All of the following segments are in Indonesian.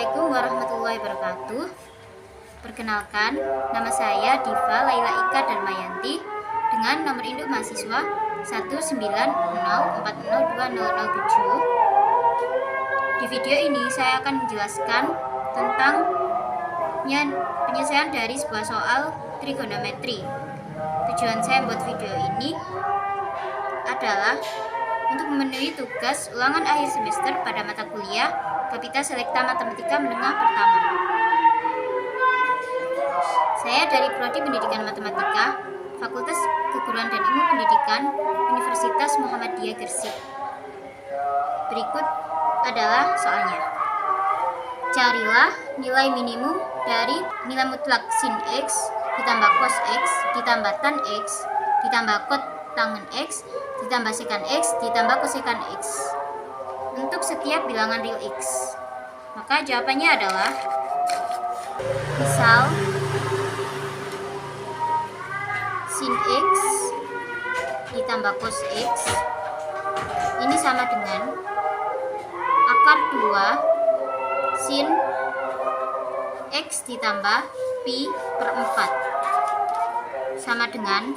Assalamualaikum warahmatullahi wabarakatuh. Perkenalkan, nama saya Diva Laila Ika Darmayanti dengan nomor induk mahasiswa 190402007. Di video ini saya akan menjelaskan tentang penyelesaian dari sebuah soal trigonometri. Tujuan saya membuat video ini adalah untuk memenuhi tugas ulangan akhir semester pada mata kuliah Kapita Selekta Matematika Menengah Pertama. Saya dari Prodi Pendidikan Matematika, Fakultas Keguruan dan Ilmu Pendidikan, Universitas Muhammadiyah Gresik. Berikut adalah soalnya. Carilah nilai minimum dari nilai mutlak sin X ditambah cos X ditambah tan X ditambah cot tangen X ditambah sekan X ditambah kosekan X untuk setiap bilangan real X. Maka jawabannya adalah misal sin X ditambah cos X ini sama dengan akar 2 sin X ditambah pi per 4 sama dengan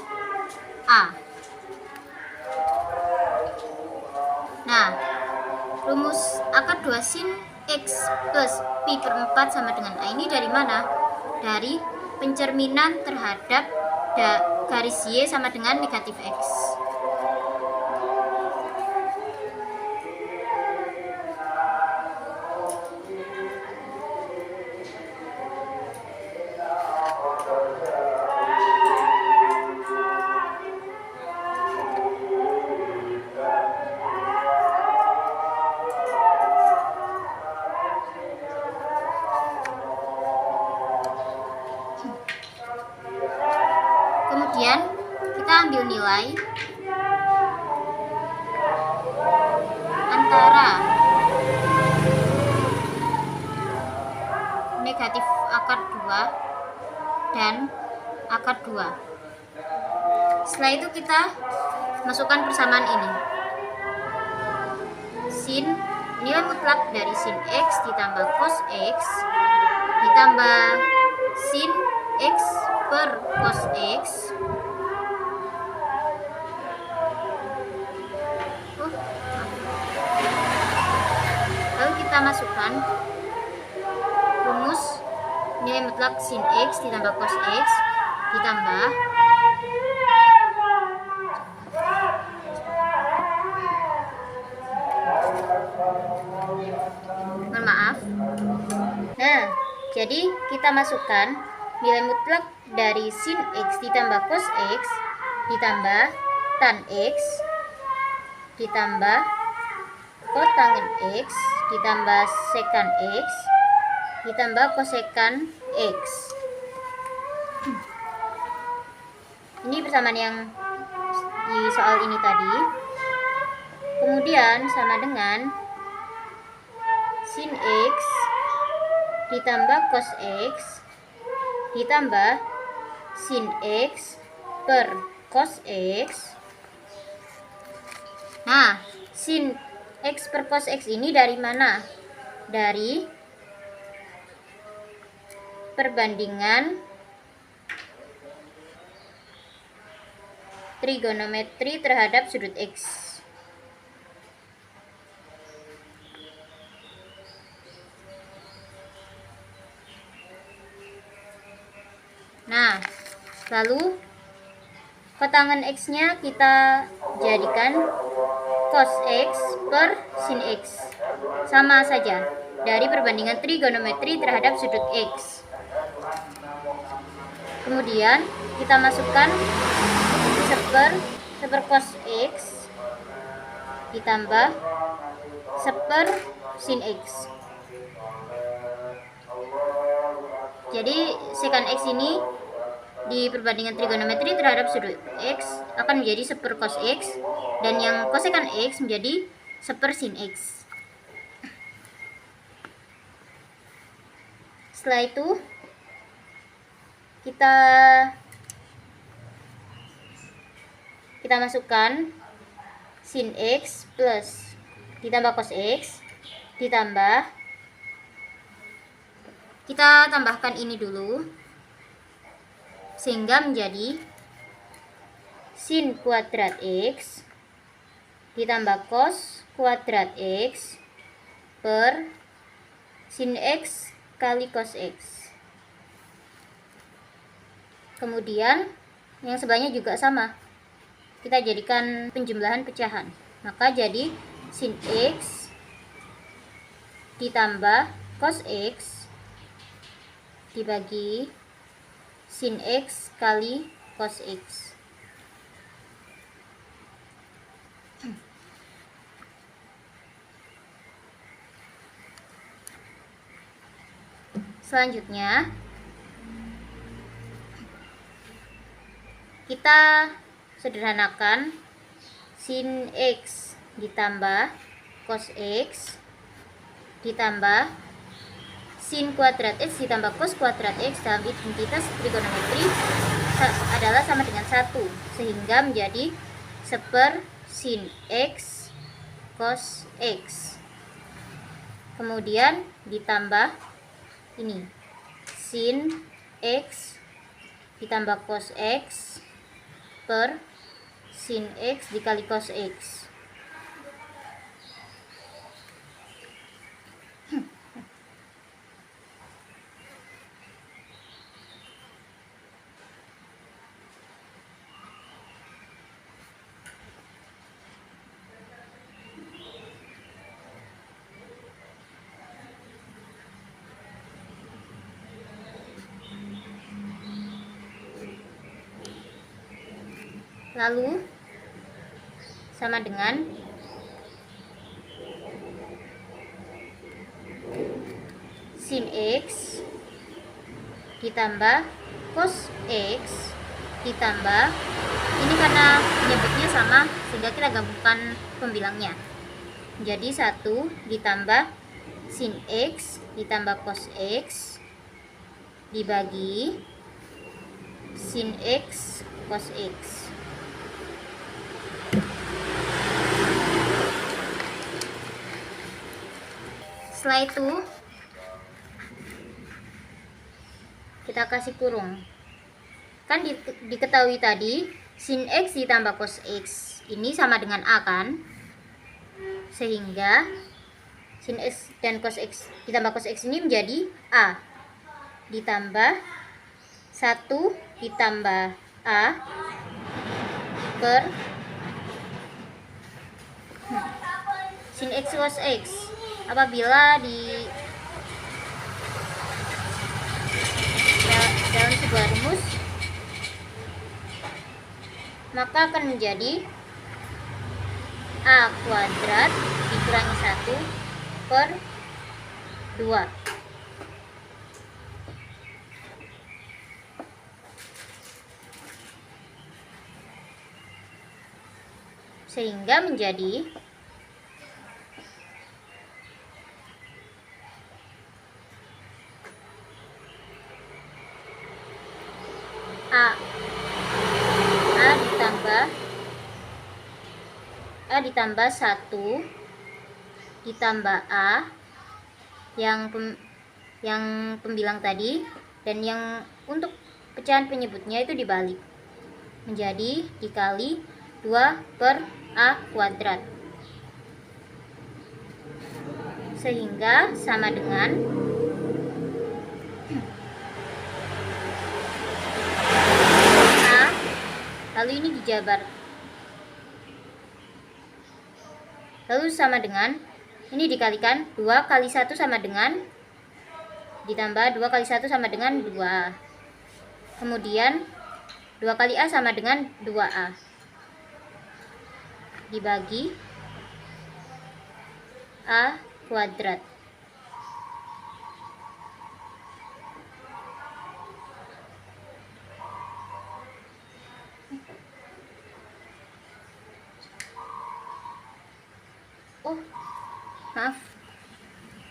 A. Nah, rumus akar 2 sin X plus pi per 4 sama dengan A ini dari mana? Dari pencerminan terhadap garis Y sama dengan negatif X. Kemudian kita ambil nilai antara negatif akar 2 dan akar 2. Setelah itu kita masukkan persamaan ini. Sin nilai mutlak dari sin X ditambah cos X ditambah sin X per cos X lalu kita masukkan rumus nilai mutlak sin X ditambah cos X ditambah jadi kita masukkan nilai mutlak dari sin X ditambah cos X ditambah tan X ditambah kotangen X ditambah sekan X ditambah kosekan X. Ini persamaan yang di soal ini tadi. Kemudian sama dengan sin X ditambah cos X ditambah sin X per cos X. Nah, sin X per cos X ini dari mana? Dari perbandingan trigonometri terhadap sudut X. Nah, lalu kotangan X-nya kita jadikan cos X per sin X. Sama saja dari perbandingan trigonometri terhadap sudut X. Kemudian kita masukkan seper cos X ditambah seper sin X. Jadi sekan X ini di perbandingan trigonometri terhadap sudut X akan menjadi seper cos X dan yang kosekan X menjadi seper sin X. Setelah itu kita masukkan sin X plus ditambah cos X ditambah Kita tambahkan ini dulu sehingga menjadi sin kuadrat X ditambah cos kuadrat X per sin X kali cos X. Kemudian yang sebelahnya juga sama, kita jadikan penjumlahan pecahan, maka jadi sin X ditambah cos X dibagi sin X kali cos X. Selanjutnya kita sederhanakan sin X ditambah cos X ditambah sin kuadrat X ditambah cos kuadrat X dalam identitas trigonometri adalah sama dengan 1, sehingga menjadi 1/, sin X cos X. Kemudian ditambah ini sin X ditambah cos X per sin X dikali cos X. Lalu sama dengan sin X ditambah cos X ditambah, ini karena penyebutnya sama sehingga kita gabungkan pembilangnya menjadi 1 ditambah sin X ditambah cos X dibagi sin X cos X. Setelah itu kita kasih kurung. Kan diketahui tadi sin X ditambah cos X ini sama dengan A kan? Sehingga sin X dan cos X ditambah cos X ini menjadi A ditambah 1 ditambah A per sin X cos X. Apabila di dalam sebuah rumus, maka akan menjadi A kuadrat dikurangi 1 per 2. Sehingga menjadi A ditambah 1 ditambah A yang pembilang tadi, dan yang untuk pecahan penyebutnya itu dibalik menjadi dikali 2 per A kuadrat, sehingga sama dengan A, lalu ini dijabar, lalu sama dengan ini dikalikan 2 kali 1 sama dengan ditambah 2 kali 1 sama dengan 2, kemudian 2 kali A sama dengan 2A dibagi A kuadrat. Oh, maaf,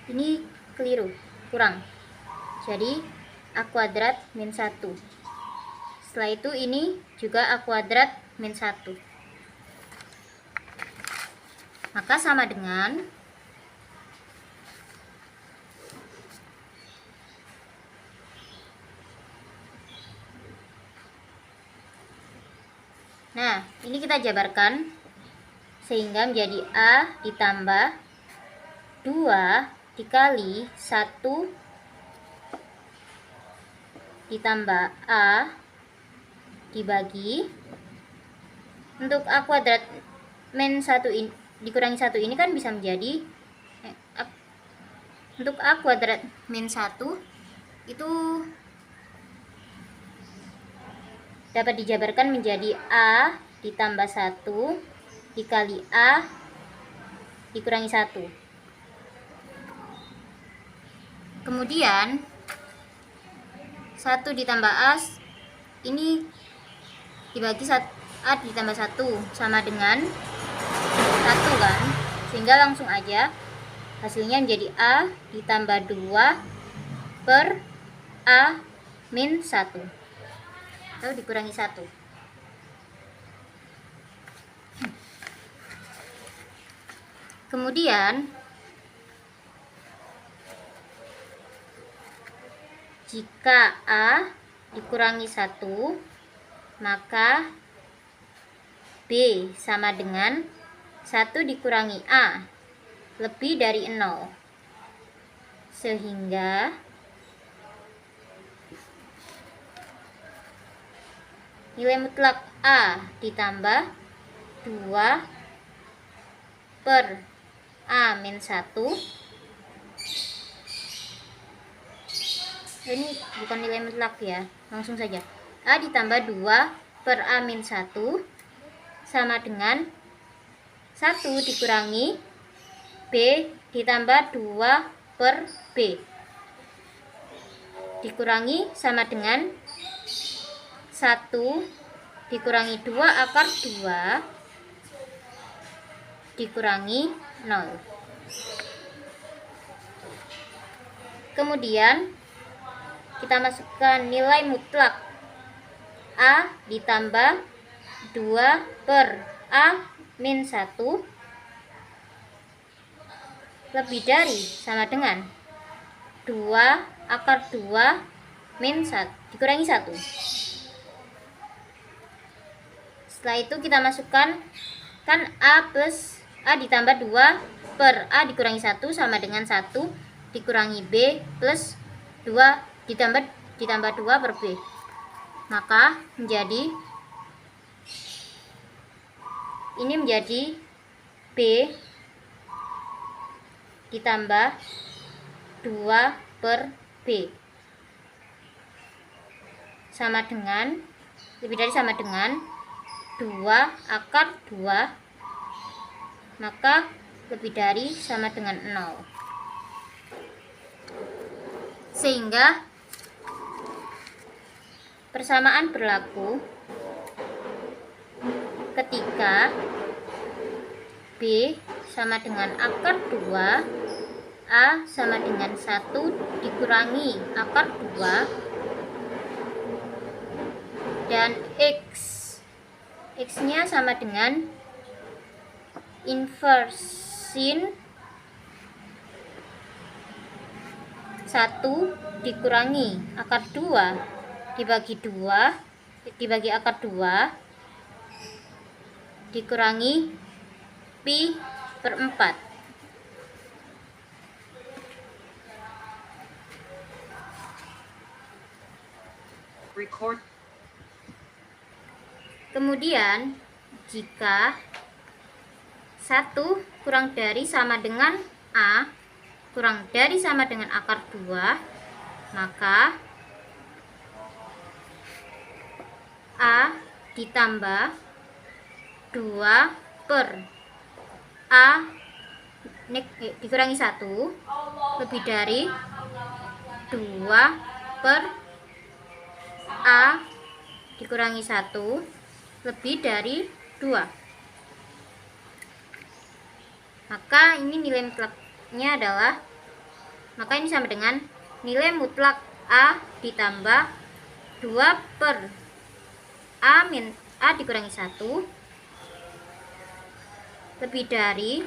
ini keliru, kurang. Jadi A kuadrat min 1. Setelah itu ini juga A kuadrat min 1. Maka sama dengan Nah, ini kita jabarkan sehingga menjadi A ditambah 2 dikali 1 ditambah A dibagi, untuk A kuadrat min 1 ini dikurangi 1 ini kan bisa menjadi untuk A kuadrat min 1 itu dapat dijabarkan menjadi A ditambah 1 dikali A dikurangi 1. Kemudian 1 ditambah A ini dibagi A ditambah 1 sama dengan 1 kan, sehingga langsung aja hasilnya menjadi A ditambah 2 per A min 1 atau dikurangi 1. Kemudian jika A dikurangi 1, maka B sama dengan 1 dikurangi A lebih dari 0. Sehingga nilai mutlak A ditambah 2 per A min 1. Ini bukan nilai mutlak ya, langsung saja. A ditambah 2 per A min 1 sama dengan 1 dikurangi B ditambah 2 per B dikurangi sama dengan 1 dikurangi 2 akar 2 dikurangi 0. Kemudian kita masukkan nilai mutlak A ditambah 2 per A min 1 lebih dari sama dengan 2 akar 2 min 1 dikurangi 1. Setelah itu kita masukkan kan A plus A ditambah 2 per A dikurangi 1 sama dengan 1 dikurangi B plus 2 ditambah 2 per B. Maka menjadi ini menjadi B ditambah 2 per B sama dengan lebih dari sama dengan 2 akar 2, maka lebih dari sama dengan 0. Sehingga persamaan berlaku ketika B sama dengan akar 2, A sama dengan 1 dikurangi akar 2, dan X-nya sama dengan inversin 1 dikurangi akar 2 dibagi akar 2 dikurangi pi per 4. Kemudian jika 1 kurang dari sama dengan A kurang dari sama dengan akar 2, maka A ditambah 2 per A dikurangi 1 lebih dari 2 per A dikurangi 1 lebih dari 2. Maka ini nilai mutlaknya adalah, maka ini sama dengan nilai mutlak A ditambah 2 per A dikurangi 1 lebih dari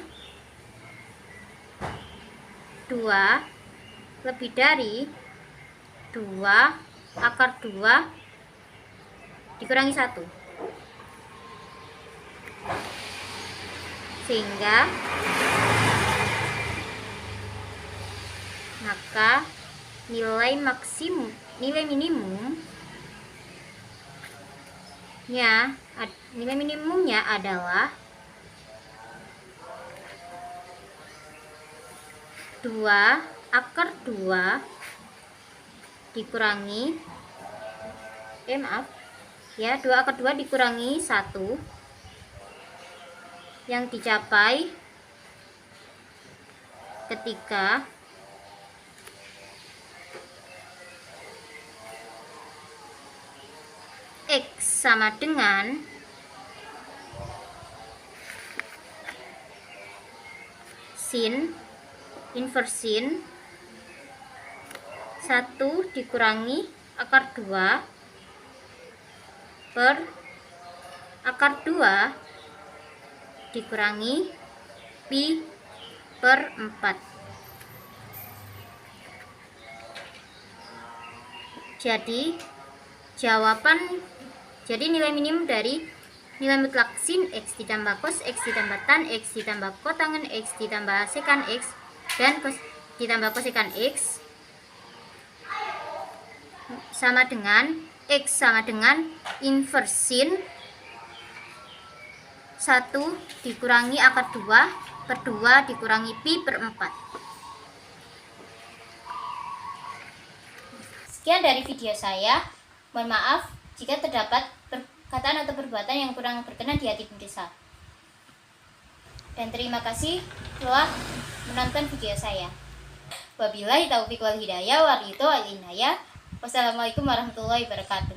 2 lebih dari 2 akar 2 dikurangi 1. Sehingga maka nilai minimumnya adalah 2 dikurangi 2/2 dikurangi 1 yang dicapai ketika X sama dengan sin inversin 1 dikurangi akar 2 per akar 2 dikurangi pi per 4. Jadi nilai minimum dari nilai mutlak sin X ditambah cos X ditambah tan X ditambah kotangen X ditambah sekan X dan ditambah kosekan X sama dengan X sama dengan inversin 1 dikurangi akar 2 per 2 dikurangi pi per 4. Sekian dari video saya. Mohon maaf jika terdapat perkataan atau perbuatan yang kurang berkenan di hati pemirsa. Dan terima kasih telah menonton video saya. Wabillahi taufiq wal hidayah, waridho wal inayah. Wassalamualaikum warahmatullahi wabarakatuh.